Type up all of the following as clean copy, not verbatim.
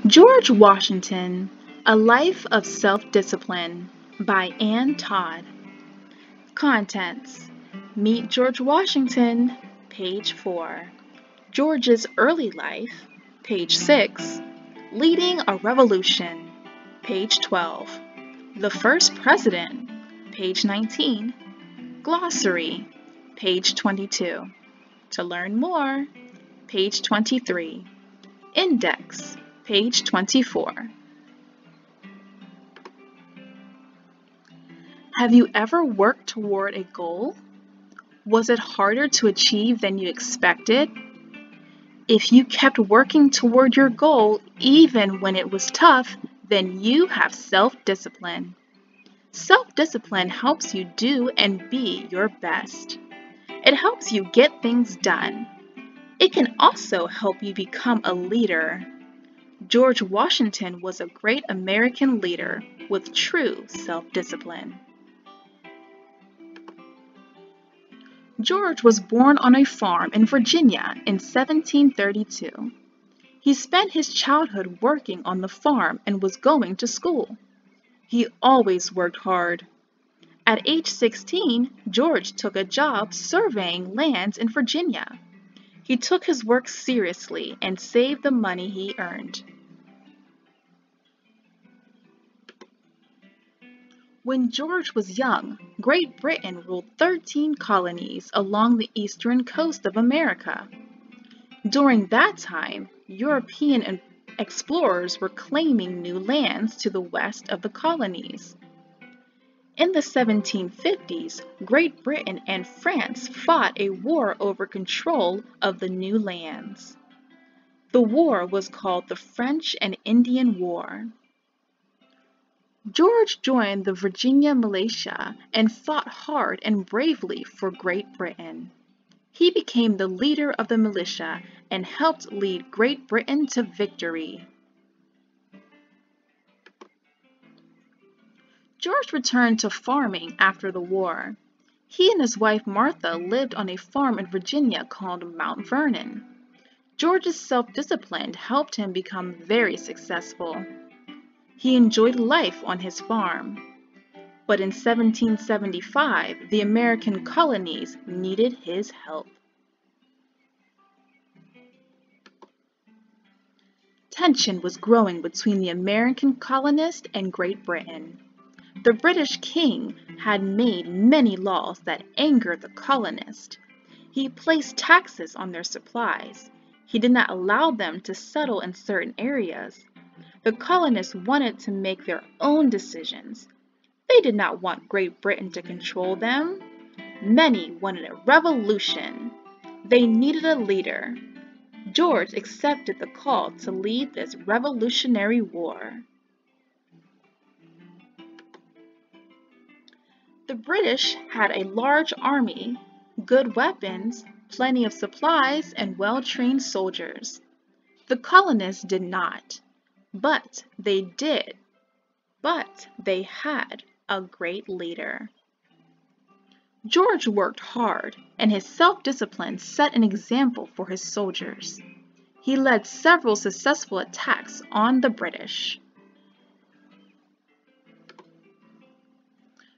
George Washington, A Life of Self-Discipline by Todd. Contents: Meet George Washington, page 4. George's Early Life, page 6. Leading a Revolution, page 12. The First President, page 19. Glossary, page 22. To learn more, page 23. Index, page 24. Have you ever worked toward a goal? Was it harder to achieve than you expected? If you kept working toward your goal even when it was tough, then you have self-discipline. Self-discipline helps you do and be your best. It helps you get things done. It can also help you become a leader. George Washington was a great American leader with true self-discipline. George was born on a farm in Virginia in 1732. He spent his childhood working on the farm and was going to school. He always worked hard. At age 16, George took a job surveying lands in Virginia. He took his work seriously and saved the money he earned. When George was young, Great Britain ruled 13 colonies along the eastern coast of America. During that time, European explorers were claiming new lands to the west of the colonies. In the 1750s, Great Britain and France fought a war over control of the new lands. The war was called the French and Indian War. George joined the Virginia militia and fought hard and bravely for Great Britain. He became the leader of the militia and helped lead Great Britain to victory. George returned to farming after the war. He and his wife Martha lived on a farm in Virginia called Mount Vernon. George's self-discipline helped him become very successful. He enjoyed life on his farm. But in 1775, the American colonies needed his help. Tension was growing between the American colonists and Great Britain. The British king had made many laws that angered the colonists. He placed taxes on their supplies. He did not allow them to settle in certain areas. The colonists wanted to make their own decisions. They did not want Great Britain to control them. Many wanted a revolution. They needed a leader. George accepted the call to lead this revolutionary war. The British had a large army, good weapons, plenty of supplies, and well-trained soldiers. The colonists did not. But they had a great leader. George worked hard, and his self-discipline set an example for his soldiers. He led several successful attacks on the British.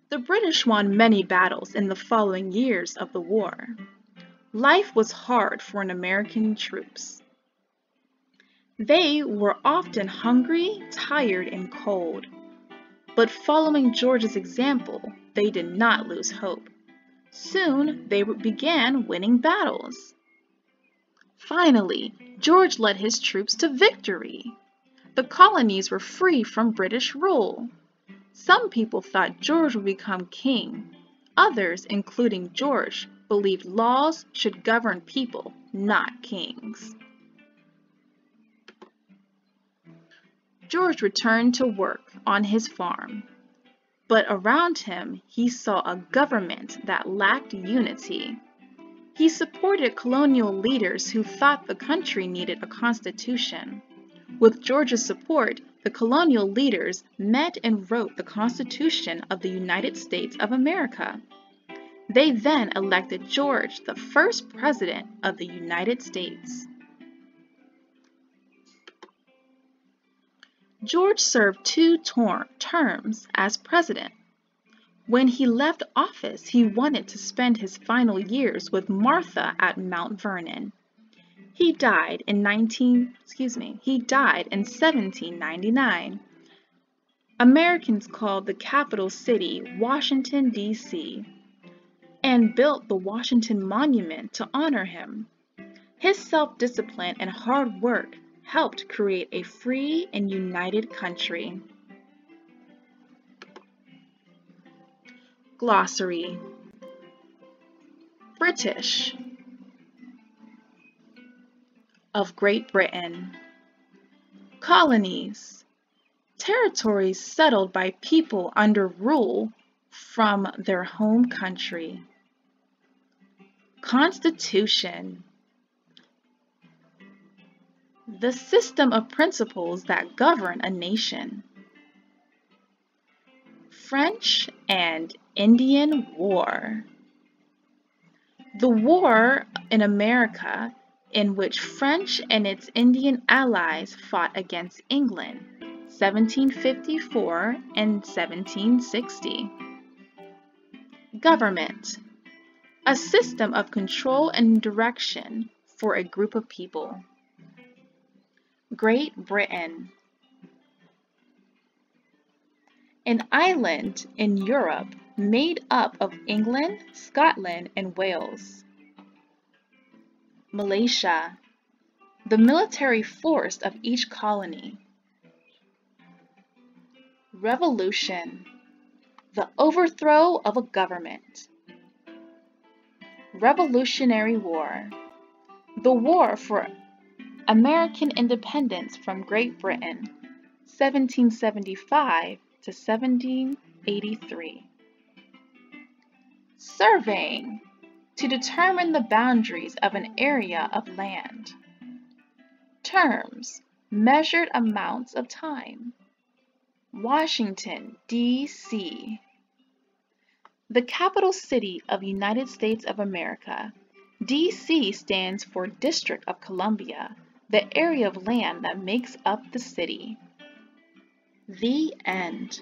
The British won many battles in the following years of the war. Life was hard for American troops. They were often hungry, tired, and cold. But following George's example, they did not lose hope. Soon, they began winning battles. Finally, George led his troops to victory. The colonies were free from British rule. Some people thought George would become king. Others, including George, believed laws should govern people, not kings. George returned to work on his farm, but around him he saw a government that lacked unity. He supported colonial leaders who thought the country needed a constitution. With George's support, the colonial leaders met and wrote the Constitution of the United States of America. They then elected George the first president of the United States. George served two terms as president. When he left office, he wanted to spend his final years with Martha at Mount Vernon. He died in 1799. Americans called the capital city Washington, D.C., and built the Washington Monument to honor him. His self-discipline and hard work helped create a free and united country. Glossary. British. Of Great Britain. Colonies. Territories settled by people under rule from their home country. Constitution. The system of principles that govern a nation. French and Indian War. The war in America in which French and its Indian allies fought against England, 1754 and 1760. Government. A system of control and direction for a group of people. Great Britain. An island in Europe made up of England, Scotland, and Wales. Malaysia. The military force of each colony. Revolution. The overthrow of a government. Revolutionary War. The war for American independence from Great Britain, 1775 to 1783. Surveying. To determine the boundaries of an area of land. Terms. Measured amounts of time. Washington, D.C. The capital city of the United States of America. D.C. stands for District of Columbia, the area of land that makes up the city. The end.